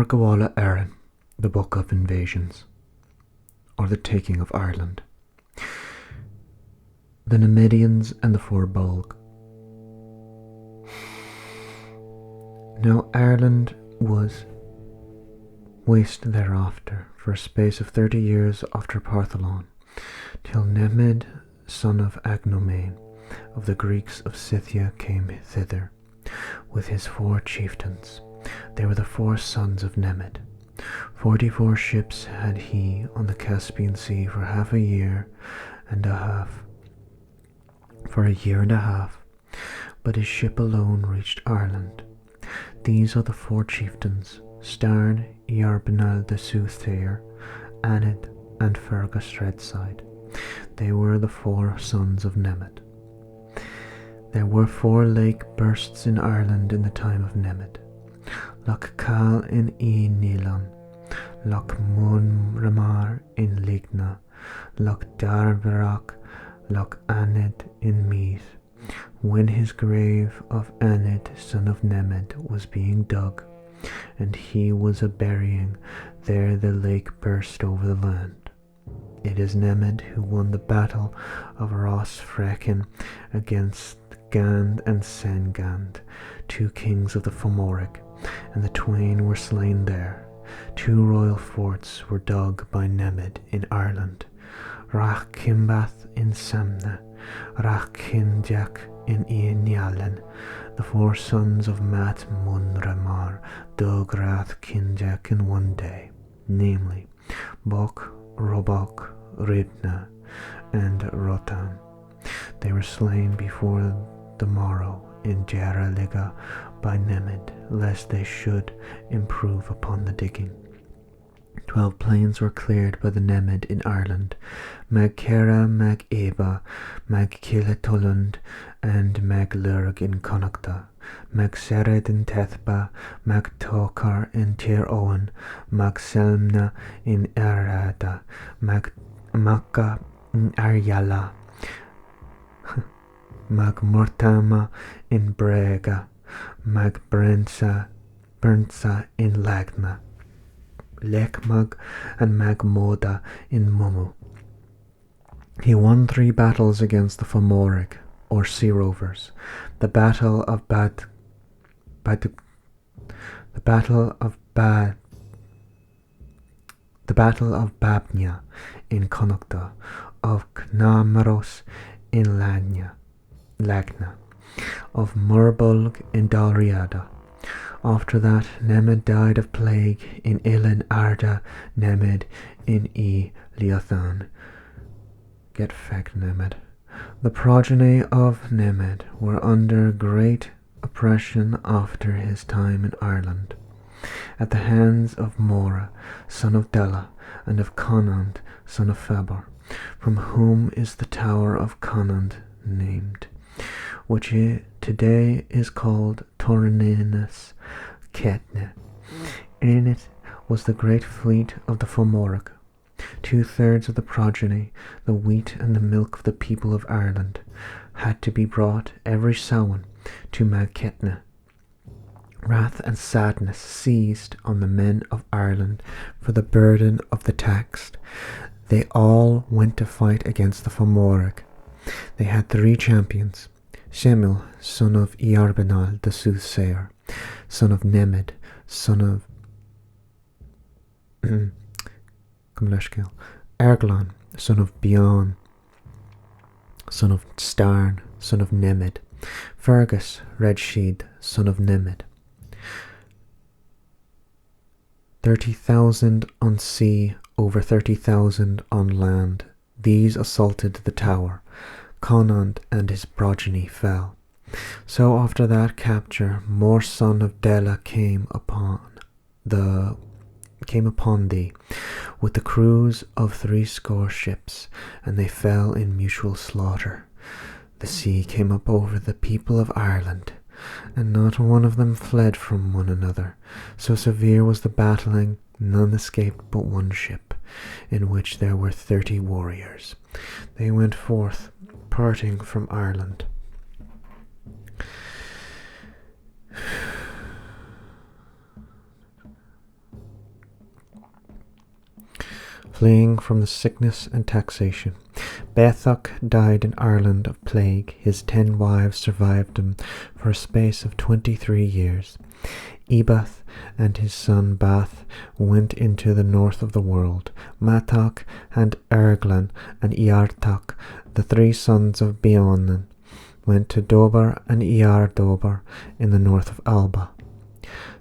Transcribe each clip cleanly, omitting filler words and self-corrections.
Goidelic Éireann, the Book of Invasions, or the Taking of Ireland. The Nemedians and the Fir Bolg. Now Ireland was waste thereafter for a space of 30 years after Partholon, till Nemed, son of Agnomain, of the Greeks of Scythia, came thither, with his 4 chieftains. They were the 4 sons of Nemed. 44 ships had he on the Caspian Sea for a year and a half, but his ship alone reached Ireland. These are the 4 chieftains: Starn, Earbinal the Soothsayer, Anid, and Fergus Redside. They were the 4 sons of Nemed. There were 4 lake bursts in Ireland in the time of Nemed: Loch Cal in Nelan, Loch Munramar in Ligna, Loch Darbarach, Loch Anid in Meath. When his grave of Anid, son of Nemed, was being dug, and he was a-burying, there the lake burst over the land. It is Nemed who won the battle of Rossfrecken against Gand and Sengand, 2 kings of the Fomoric, and the twain were slain there. 2 royal forts were dug by Nemed in Ireland: Rachimbath in Samna, Rachkinjak in Ianialan. The 4 sons of Mat Munramar dug Rathkinjak in one day, namely Bok, Robok, Ridna, and Rotan. They were slain before the morrow in Jaraliga by Nemed, lest they should improve upon the digging. 12 plains were cleared by the Nemed in Ireland: Mag Chara, Mag Eba, Mag Killatulland, and Mag Lurg in Connachta, Mag Sered in Tethba, Mag Tokar in Tir Owen, Mag Selmna in Erada, Mag Makka in Aryala, Mag Mortama in Brega, Mag Bernsa in Lagna, Lekmag and Mag Moda in Mumu. He won 3 battles against the Fomoric, or sea rovers: the battle of Babnia in Connachta, of Knamaros in Lagna, of Murbulg in Dalriada. After that, Nemed died of plague in Ilan Arda Nemed in Leothan. Get fecked, Nemed. The progeny of Nemed were under great oppression after his time in Ireland, at the hands of Mora, son of Dela, and of Conand, son of Febor, from whom is the tower of Conand named, which today is called Torninus Ketne. In it was the great fleet of the Fomoric. 2/3 of the progeny, the wheat and the milk of the people of Ireland, had to be brought every Samhain to Mag Ketne. Wrath and sadness seized on the men of Ireland for the burden of the tax. They all went to fight against the Fomoric. They had 3 champions: Semil, son of Earbinal the Soothsayer, son of Nemed, son of Erglan, son of Bion, son of Starn, son of Nemed, Fergus Redsheed, son of Nemed. 30,000 on sea, over 30,000 on land. These assaulted the tower. Conand and his progeny fell. So after that capture, Mor son of Dela came upon thee with the crews of 60 ships, and they fell in mutual slaughter. The sea came up over the people of Ireland, and not one of them fled from one another. So severe was the battling, none escaped but 1 ship, in which there were 30 warriors. They went forth, parting from Ireland. fleeing from the sickness and taxation. Bethach died in Ireland of plague. His 10 wives survived him for a space of 23 years. Ebath and his son Bath went into the north of the world. Matach and Erglan and Iartach, the 3 sons of Beonan, went to Dober and Iardober in the north of Alba.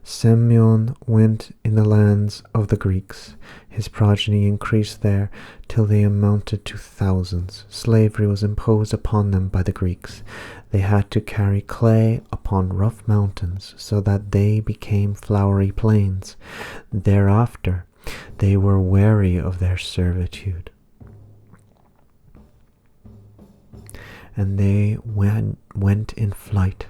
Semyon went in the lands of the Greeks. His progeny increased there till they amounted to thousands. Slavery was imposed upon them by the Greeks. They had to carry clay upon rough mountains so that they became flowery plains. Thereafter they were weary of their servitude, and they went in flight,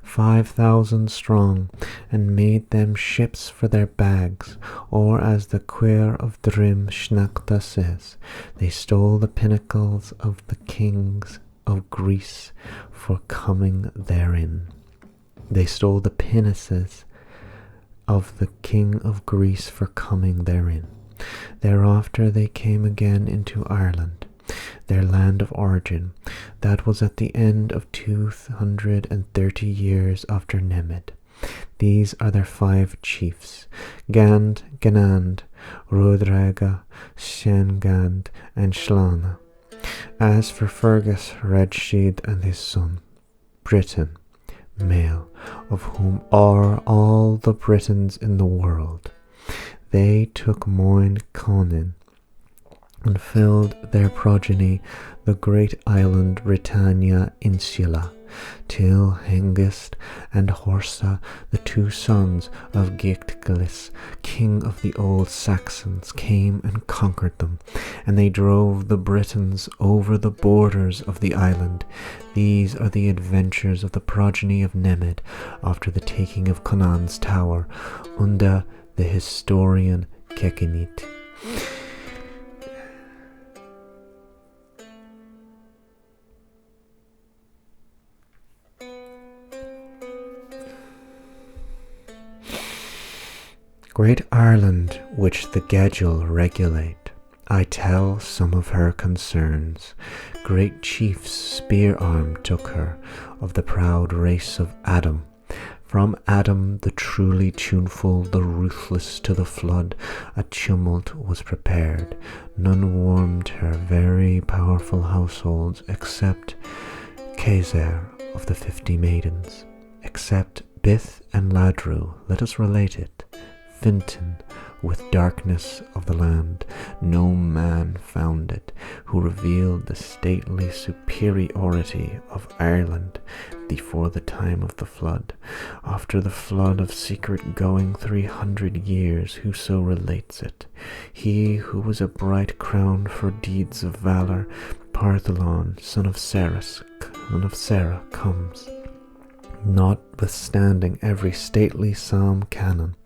5,000 strong, and made them ships for their bags, or as the Quair of Drim Shnachta says, they stole the pinnacles of the kings of Greece for coming therein. They stole the pinnaces of the king of Greece for coming therein. Thereafter they came again into Ireland, their land of origin. That was at the end of 230 years after Nemed. These are their 5 chiefs: Gand, Ganand, Rodraga, Shengand, and Shlana. As for Fergus, Redshid and his son, Britain, male, of whom are all the Britons in the world, they took Moyn Conin and filled their progeny the great island Britannia Insula, till Hengist and Horsa, the 2 sons of Goidelic, king of the old Saxons, came and conquered them, and they drove the Britons over the borders of the island. These are the adventures of the progeny of Nemed after the taking of Conan's tower, under the historian Kekinit. Great Ireland, which the Gedul regulate, I tell some of her concerns. Great chiefs spear-armed took her, of the proud race of Adam. From Adam the truly tuneful, the ruthless to the flood, a tumult was prepared. None warmed her very powerful households, except Caesar of the 50 maidens, except Bith and Ladru. Let us relate it. Fintan, with darkness of the land, no man found it, who revealed the stately superiority of Ireland before the time of the flood. After the flood of secret going 300 years, whoso relates it, he who was a bright crown for deeds of valour, Partholon, son of Sarah, comes, notwithstanding every stately psalm canon.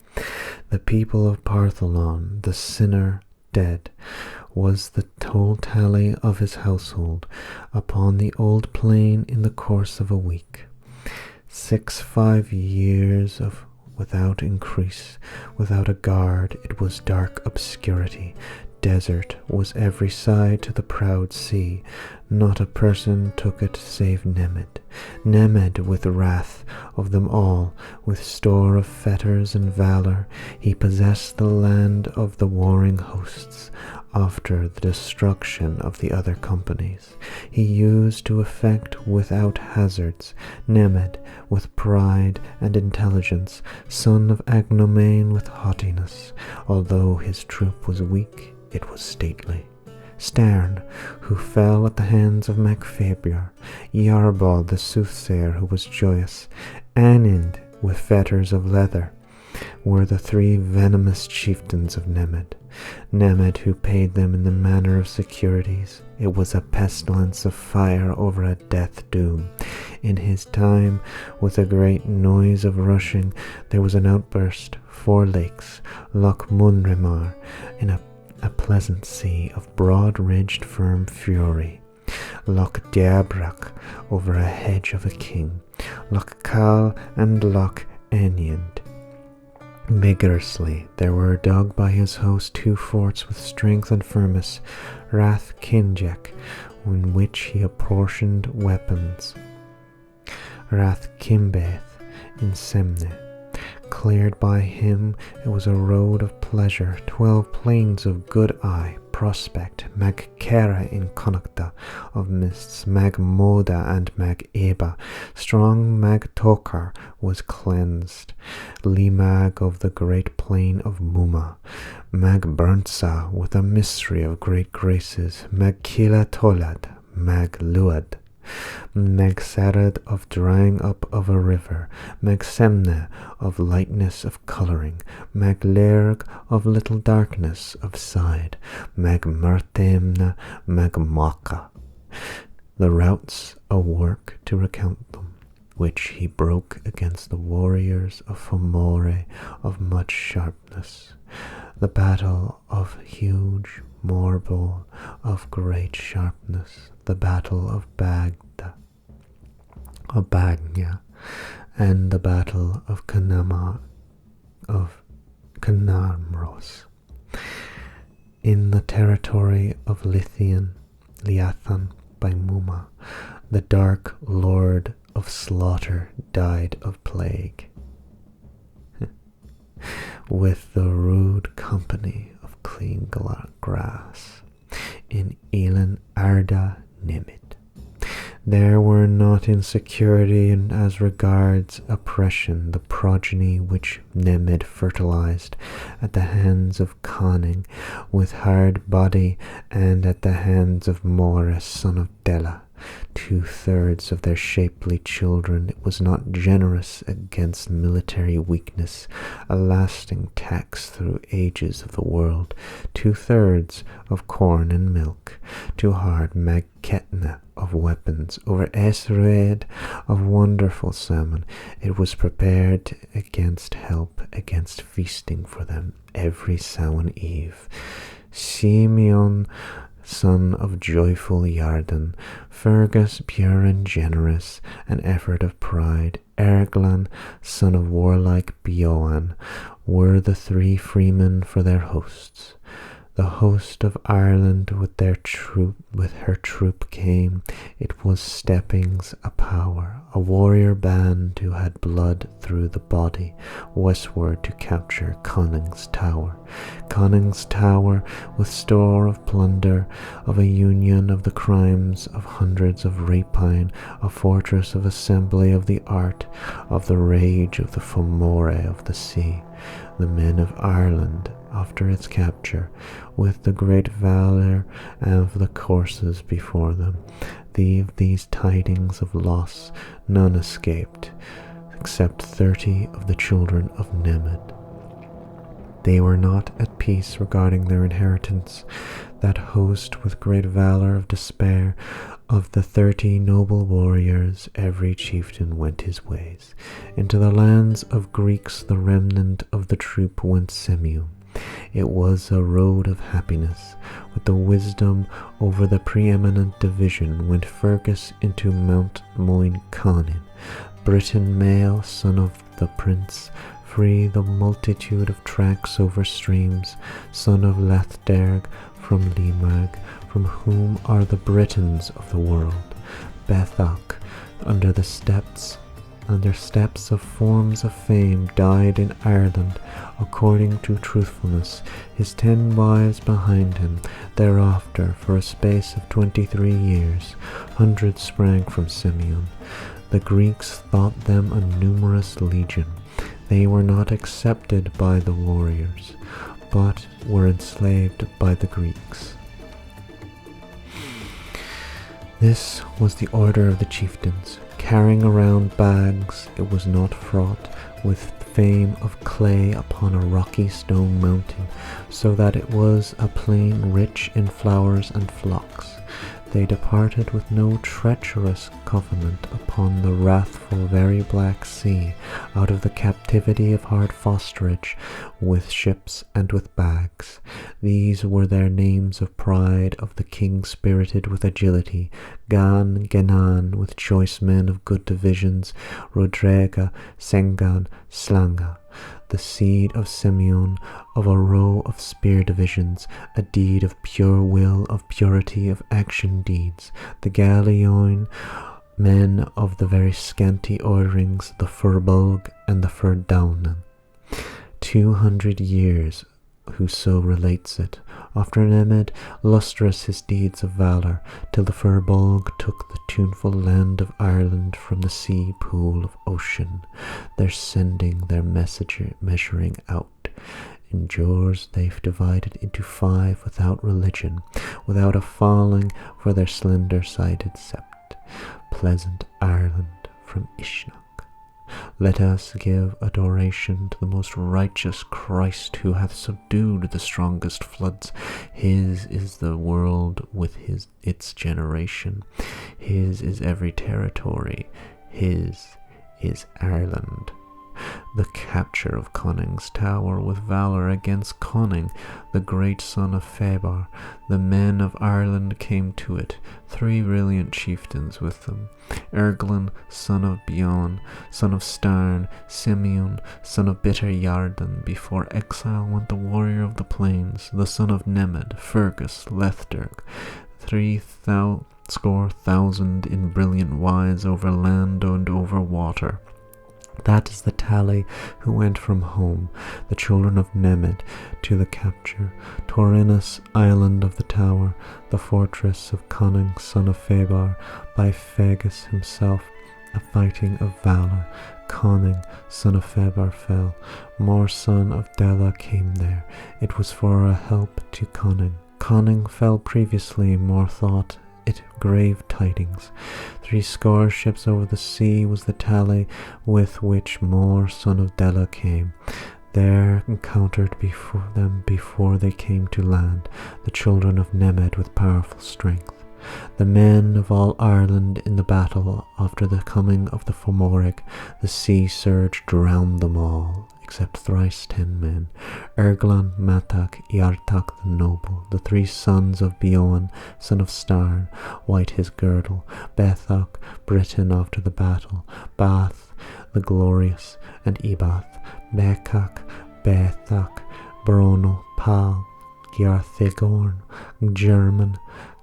The people of Partholon, the sinner dead, was the toll tally of his household upon the old plain in the course of a week. 5 years of without increase, without a guard, it was dark obscurity. Desert was every side to the proud sea. Not a person took it save Nemed. Nemed with wrath of them all, with store of fetters and valour, he possessed the land of the warring hosts. After the destruction of the other companies, he used to effect without hazards. Nemed with pride and intelligence, son of Agnomain with haughtiness. Although his troop was weak, it was stately. Stern, who fell at the hands of Macfabiar. Yarbal the soothsayer, who was joyous. Anind with fetters of leather, were the 3 venomous chieftains of Nemed. Nemed, who paid them in the manner of securities. It was a pestilence of fire over a death doom. In his time, with a great noise of rushing, there was an outburst. 4 lakes, Loch Munrimar, in a pleasant sea of broad-ridged firm fury. Loch Diabrach, over a hedge of a king. Loch Cal and Loch Eniand. Vigorously there were dug by his host 2 forts with strength and firmness, Rath Kinjek, in which he apportioned weapons, Rath Kimbeth in Semne. Cleared by him, it was a road of pleasure, 12 plains of good eye, prospect, mag chara in Connachta of mists, mag moda and mag eba. Strong mag tokar was cleansed, limag of the great plain of Muma, mag burnsa with a mystery of great graces, mag kila tolad, mag luad. Meg Sarad of drying up of a river, Meg Semne of lightness of colouring, Meg Lerg of little darkness of side, Meg Mertemna, Meg Maka. The routs a work to recount them, which he broke against the warriors of Fomore of much sharpness. The battle of huge Morbol of great sharpness, the battle of Bagda, of Bagna, and the battle of Kanamros, in the territory of Leathan by Muma. The dark lord of slaughter died of plague, with the rude company of clean grass, in Elan Arda Nemed. There were not in security and as regards oppression the progeny which Nemed fertilized at the hands of Conning with hard body, and at the hands of Morris son of Dela. 2/3 of their shapely children. It was not generous against military weakness, a lasting tax through ages of the world. 2/3 of corn and milk, too hard magketna of weapons, over Esred of wonderful salmon. It was prepared against help, against feasting for them every Samhain eve. Simeon son of joyful Yarden, Fergus pure and generous, an effort of pride, Erglan son of warlike Beoan, were the 3 freemen for their hosts. The host of Ireland with her troop came. It was steppings a power, a warrior band who had blood through the body, westward to capture Conning's tower. Conning's tower, with store of plunder, of a union of the crimes of hundreds of rapine, a fortress of assembly of the art, of the rage of the Fomore of the sea. The men of Ireland, after its capture, with the great valour of the courses before them, these tidings of loss, none escaped, except 30 of the children of Nemed. They were not at peace regarding their inheritance. That host with great valour of despair, of the 30 noble warriors, every chieftain went his ways. Into the lands of Greeks the remnant of the troop went Semium. It was a road of happiness. With the wisdom over the preeminent division went Fergus into Mount Moin Conin, Britain male, son of the prince, free the multitude of tracks over streams, son of Lathderg from Limag, from whom are the Britons of the world. Bethach, under steps of forms of fame, died in Ireland according to truthfulness, his 10 wives behind him. Thereafter, for a space of 23 years, hundreds sprang from Simeon. The Greeks thought them a numerous legion. They were not accepted by the warriors, but were enslaved by the Greeks. This was the order of the chieftains. Carrying around bags, it was not fraught with fame of clay upon a rocky stone mountain, so that it was a plain rich in flowers and flocks. They departed with no treacherous covenant upon the wrathful very black sea, out of the captivity of hard fosterage, with ships and with bags. These were their names of pride, of the king spirited with agility, Gan, Genan, with choice men of good divisions, Rodrega, Sengan, Slanga. the seed of Simeon, of a row of spear divisions, a deed of pure will, of purity of action deeds, the Galilean men of the very scanty orderings, the Fir Bolg and the Fir Domnann. 200 years, whoso relates it. After Nemed, lustrous his deeds of valour, till the Fir Bolg took the tuneful land of Ireland from the sea pool of ocean, their sending their measuring out. In jars they've divided into 5 without religion, without a falling for their slender-sided sept. Pleasant Ireland from Ishnock. Let us give adoration to the most righteous Christ, who hath subdued the strongest floods. His is the world with its generation. His is every territory. His is Ireland. The capture of Conning's Tower with valour against Conning, the great son of Fabar. The men of Ireland came to it, 3 brilliant chieftains with them. Erglan, son of Beon, son of Starn, Simeon, son of bitter Yarden. Before exile went the warrior of the plains, the son of Nemed, Fergus, Lethderg. 3,000 in brilliant wise over land and over water. That is the tally who went from home, the children of Nemed, to the capture. Torinus, island of the tower, the fortress of Conning, son of Fabar, by Fagus himself, a fighting of valour. Conning, son of Fabar, fell. More son of Dela came there. It was for a help to Conning. Conning fell previously, more thought it grave tidings. 70 ships over the sea was the tally with which More, son of Dela, came. There encountered before they came to land, the children of Nemed with powerful strength. The men of all Ireland in the battle after the coming of the Fomoric, the sea surge drowned them all, except thrice 10 men. Erglan, Matak, Iartak the noble, the 3 sons of Beoin, son of Starn, white his girdle, Bethak, Britain after the battle, Bath, the glorious, and Ebath, Bekak, Bethak, Brono, Pal, Giarthegorn, German,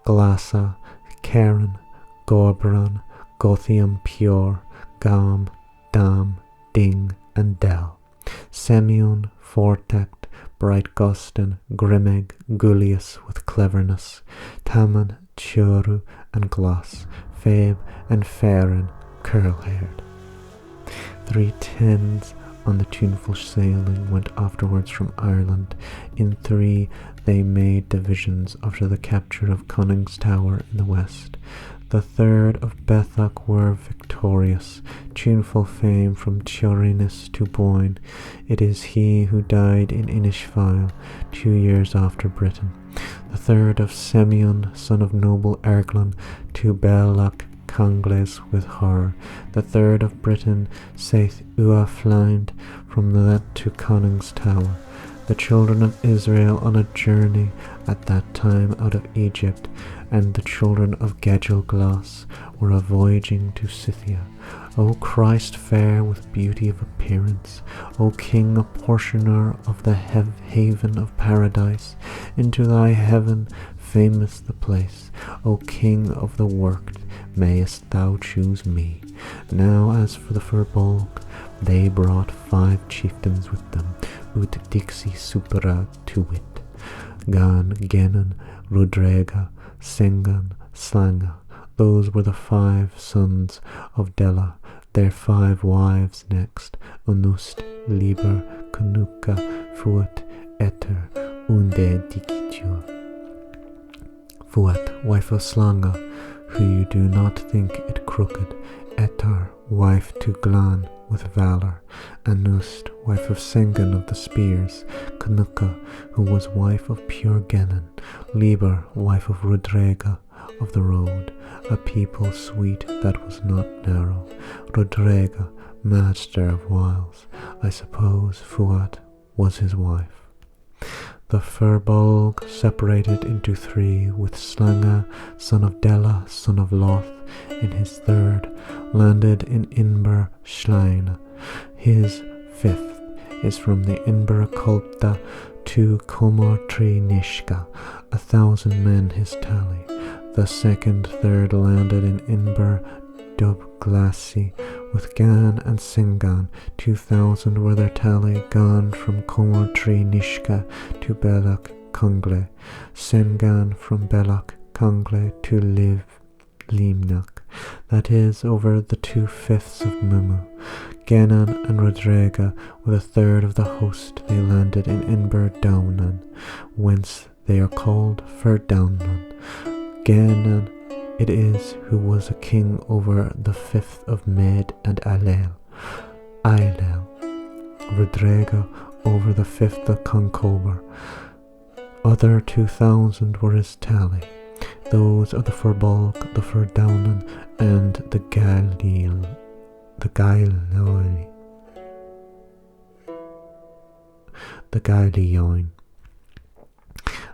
Glassa, Karen, Gorbran, Gothium pure, Gam, Dam, Ding, and Del. Semyon, Fortact, Bright Gustin, Grimmeg, Gullius with cleverness, Taman, Churu, and Gloss, Fabe, and Farren, curl-haired. 3 tens on the tuneful sailing went afterwards from Ireland. In 3 they made divisions after the capture of Conning's Tower in the west. The 3rd of Bethak were victorious, tuneful fame from Tiorinus to Boyne. It is he who died in Inishfile 2 years after Britain. The 3rd of Semyon, son of noble Erglan, to Belak Cangles with her. The 3rd of Britain saith Uaflind from that to Conning's Tower. The children of Israel on a journey at that time out of Egypt, and the children of Gedgelglas were a voyaging to Scythia. O Christ fair with beauty of appearance, O King apportioner of the haven of paradise, into thy heaven famous the place. O King of the worked, mayest thou choose me. Now as for the Fir Bolg, they brought 5 chieftains with them, ut dixi supera to wit, Gan, Genan, Rudrega, Sengan, Slanga. Those were the 5 sons of Dela, their 5 wives next, Unust, Liber, Canuka, Fuat, Eter, Unde Dikitur. Fuat, wife of Slanga, who you do not think it crooked, Etar, wife to Glan with valour, Anust, wife of Sengan of the spears, Canuka, who was wife of pure Genan, Liber, wife of Rudrega of the road, a people sweet that was not narrow, Rudrega, master of wiles. I suppose Fuat was his wife. The Fir Bolg separated into 3, with Slanga, son of Dela, son of Loth, in his 3rd, landed in Inber Schlein, his 5th, is from the Inbera Culpta to Comortri Nishka, 1,000 men his tally. The second third landed in Inber Dubglasi, with Gan and Singan, 2,000 were their tally, gone from Comortri Nishka to Belloc Congle, Sengan from Belloc Congle to Limnach, that is, over the 2/5 of Mumu. Genan and Rodrega, with a third of the host, they landed in Fir Domnann, whence they are called Fir Domnann. Genan it is who was a king over the 5th of Med and Ailel. Rodrega over the 5th of Concobar. Other 2,000 were his tally. Those of the Fir Bolg, the Fir Domnann, and the Goidelic.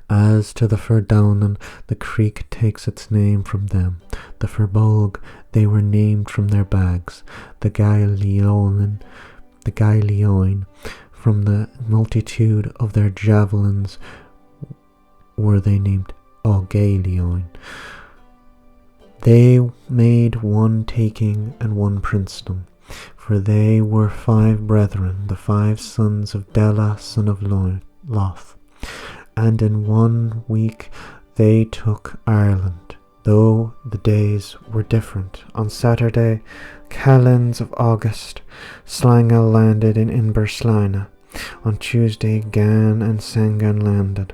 As to the Fir Domnann, the creek takes its name from them. The Fir Bolg, they were named from their bags. The Goidelic, from the multitude of their javelins, were they named Gaelion. They made one taking and one princedom, for they were 5 brethren, the 5 sons of Dela, son of Loth. And in 1 week they took Ireland, though the days were different. On Saturday, Calends of August, Slanga landed in Inberslina. On Tuesday, Gan and Sengan landed.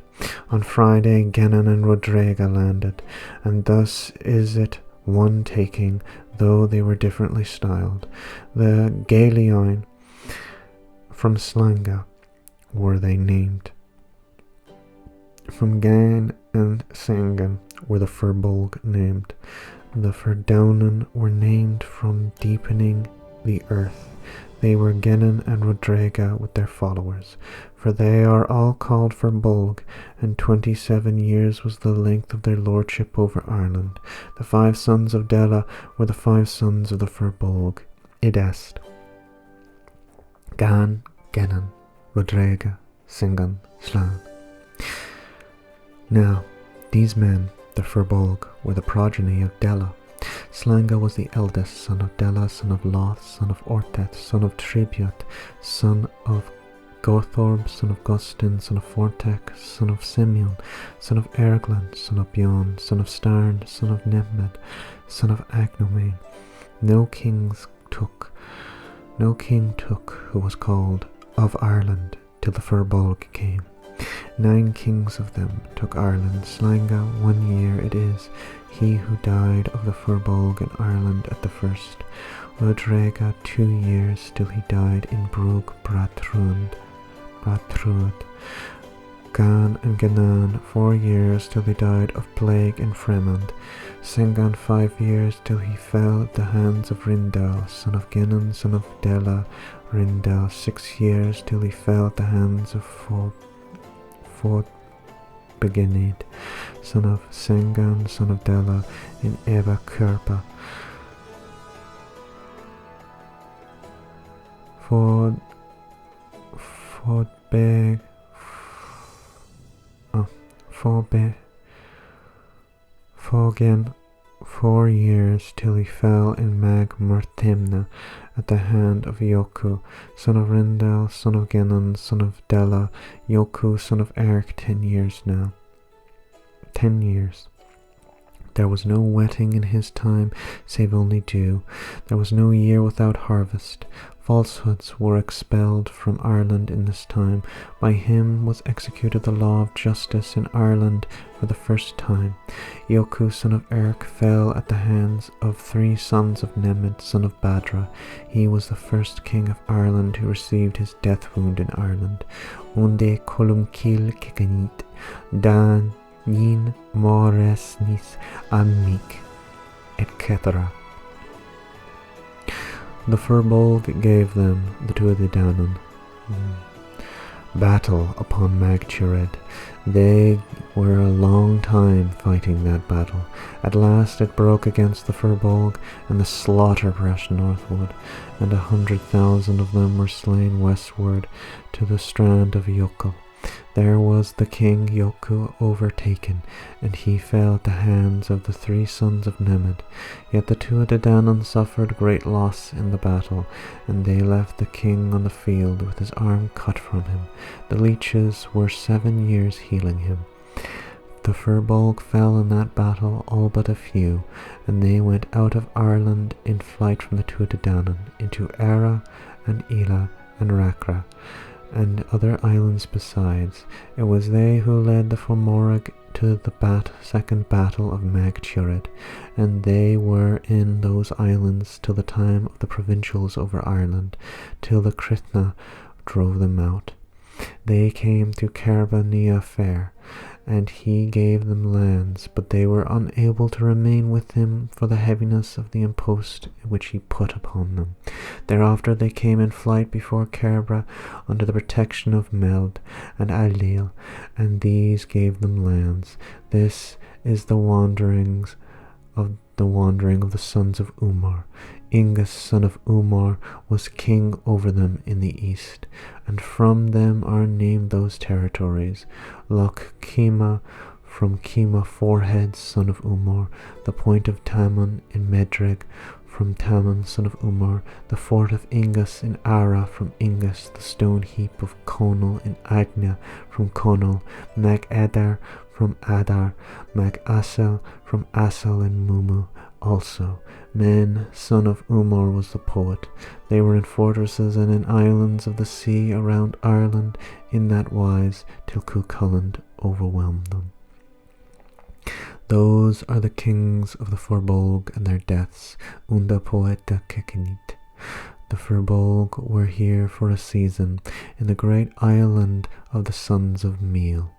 On Friday, Genan and Rodrega landed, and thus is it one taking, though they were differently styled. The Gaelion from Slanga were they named. From Gan and Sengan were the Fir Bolg named. The Fir Domnann were named from deepening the earth. They were Genan and Rodrega with their followers, for they are all called Fir Bolg, and 27 years was the length of their lordship over Ireland. The 5 sons of Dela were the 5 sons of the Fir Bolg. Id est Gan, Genan, Rodrega, Singan, Slan. Now, these men, the Fir Bolg, were the progeny of Dela. Slanga was the eldest son of Dela, son of Loth, son of Orteth, son of Tribute, son of Gothorb, son of Gustin, son of Fortek, son of Simeon, son of Erglan, son of Bjorn, son of Starn, son of Nemed, son of Agnomain. No king took who was called of Ireland till the Fir Bolg came. 9 kings of them took Ireland. Slanga 1 year it is, he who died of the Fir Bolg in Ireland at the first. Rodrega 2 years till he died in Brug Bratrud. Gan and Genan 4 years till they died of plague in Fremond. Sengan 5 years till he fell at the hands of Rindal, son of Genan, son of Dela. Rindal 6 years till he fell at the hands of Fodhla, son of Sengan, son of Dela, in Eba Kurpa. Fogen 4 years till he fell in Mag Murtimna at the hand of Yoku, son of Rindal, son of Genan, son of Dela. Yoku, son of Eric, 10 years now. 10 years. There was no wetting in his time, save only dew. There was no year without harvest. Falsehoods were expelled from Ireland in this time. By him was executed the law of justice in Ireland for the first time. Yoku, son of Eric, fell at the hands of 3 sons of Nemed, son of Badra. He was the first king of Ireland who received his death wound in Ireland. Onde columcil kikanit, dan yin moresnis amik, etc. The Fir Bolg gave them the Tuatha Danann. battle upon Magturid. They were a long time fighting that battle. At last it broke against the Fir Bolg, and the slaughter rushed northward, and 100,000 of them were slain westward to the strand of Yokul. There was the king Yokul overtaken, and he fell at the hands of the 3 sons of Nemed. Yet the Tuatha suffered great loss in the battle, and they left the king on the field with his arm cut from him. The leeches were 7 years healing him. The Fir Bolg fell in that battle, all but a few, and they went out of Ireland in flight from the Tuatha into Era and Ela and Rakra, and other islands besides. It was they who led the Fomorag to the second battle of Magturid, and they were in those islands till the time of the provincials over Ireland, till the Critna drove them out. They came to Carba Fair, and he gave them lands, but they were unable to remain with him for the heaviness of the impost which he put upon them. Thereafter they came in flight before Kerbra under the protection of Meld and Ailil, and these gave them lands. This is the wandering of the sons of Umar. Ingus, son of Umar, was king over them in the east, and from them are named those territories. Loch Kima, from Kima Forehead, son of Umar, the point of Taman in Medreg, from Taman, son of Umar, the fort of Ingus in Ara, from Ingus, the stone heap of Conal in Agna, from Conal, Mag Adar, from Adar, Mag Asal, from Asal in Mumu. Also, Men, son of Umar, was the poet. They were in fortresses and in islands of the sea around Ireland in that wise till Cuchulainn overwhelmed them. Those are the kings of the Fir Bolg and their deaths. Unda poeta kekinit. The Fir Bolg were here for a season in the great island of the sons of Meal.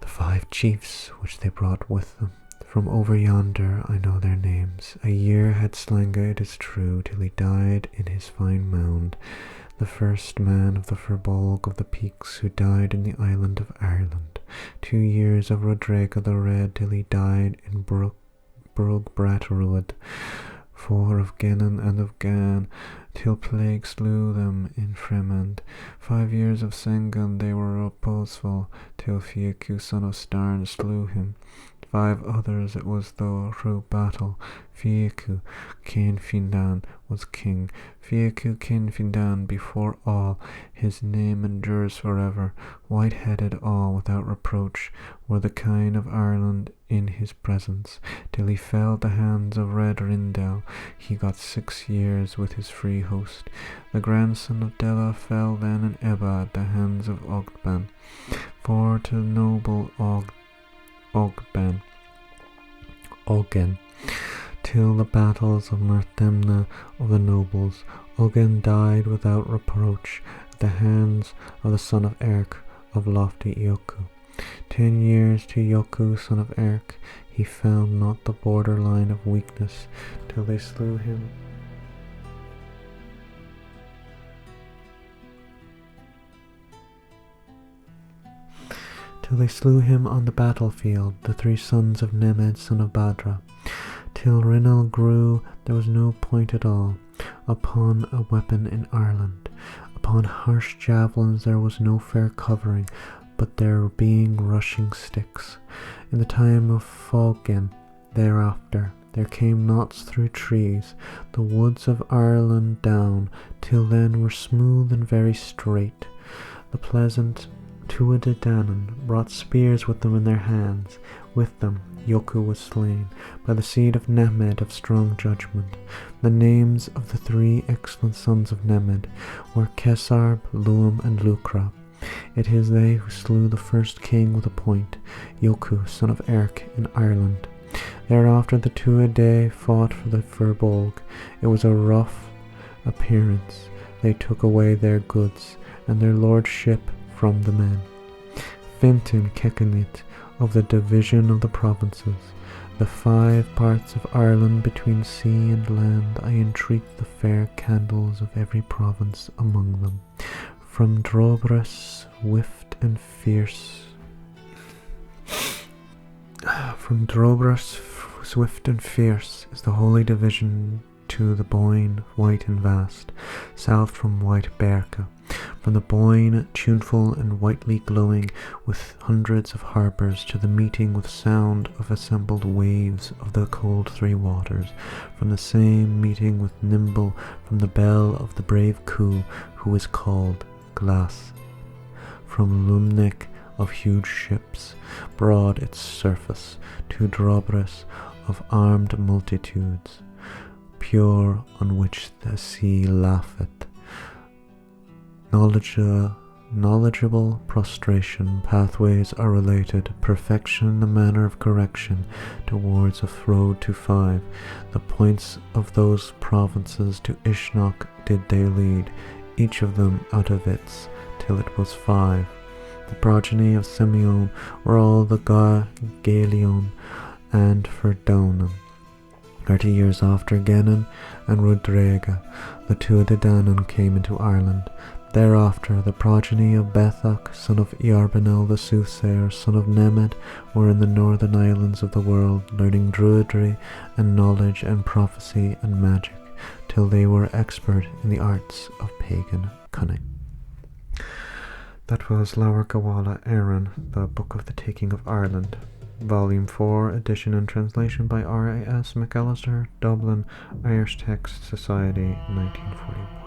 The 5 chiefs which they brought with them from over yonder, I know their names. A year had Slanga, it is true, till he died in his fine mound, the first man of the Fir Bolg of the peaks who died in the island of Ireland. 2 years of Rodrega the Red till he died in Brug Bratruad. 4 of Genan and of Gan till plague slew them in Fremond. 5 years of Sengan they were opposeful till Fiaku son of Starn slew him. 5 others it was through battle. Fiaku Cinfindan was king. Fiaku Cinfindan before all, his name endures forever. White-headed all without reproach were the kine of Ireland in his presence, till he fell at the hands of Red Rindel. He got 6 years with his free host. The grandson of Dela fell then in Ebba at the hands of Ogban. For to noble Ogben, till the battles of Merthemna of the nobles, Ogen died without reproach at the hands of the son of Erk of lofty Ioku. 10 years to Yoku, son of Erk, he found not the borderline of weakness, till they slew him. Till they slew him on the battlefield, the 3 sons of Nemed, son of Badra. Till Rinal grew, there was no point at all upon a weapon in Ireland. Upon harsh javelins there was no fair covering, but there being rushing sticks. In the time of Foggen, thereafter, there came knots through trees, the woods of Ireland down, till then were smooth and very straight. The pleasant Tuatha brought spears with them in their hands. With them Yoku was slain by the seed of Nemed of strong judgment. The names of the 3 excellent sons of Nemed were Kesarb, Luam, and Lucra. It is they who slew the first king with a point, Yoku, son of Erk, in Ireland. Thereafter the Tuatha fought for the Fir Bolg. It was a rough appearance. They took away their goods and their lordship from the men. Fintan Kekanit of the division of the provinces. the 5 parts of Ireland between sea and land, I entreat the fair candles of every province among them, from Drobras, Swift and Fierce, is the holy division to the Boyne, white and vast, south from White Berka. From the Boyne, tuneful and whitely glowing, with hundreds of harbours, to the meeting with sound of assembled waves of the cold 3 waters. From the same meeting with nimble, from the bell of the brave Coo, who is called Glass. From Lumnick of huge ships, broad its surface, to Drobras of armed multitudes, pure on which the sea laugheth. Knowledgeable prostration, pathways are related, perfection the manner of correction, towards a road to 5. The points of those provinces to Ishnok did they lead, each of them out of its, till it was 5. The progeny of Simeon were all the Gaelion and Fir Domnann. 30 years after Genan and Rudrega, the 2 of the Danann came into Ireland. Thereafter the progeny of Bethach, son of Iarbonel the soothsayer, son of Nemed, were in the northern islands of the world, learning druidry and knowledge and prophecy and magic, till they were expert in the arts of pagan cunning. That was Lawer Gawala Aaron, The Book of the Taking of Ireland, Volume 4, edition and translation by R.A.S. McAllister, Dublin, Irish Text Society, 1941.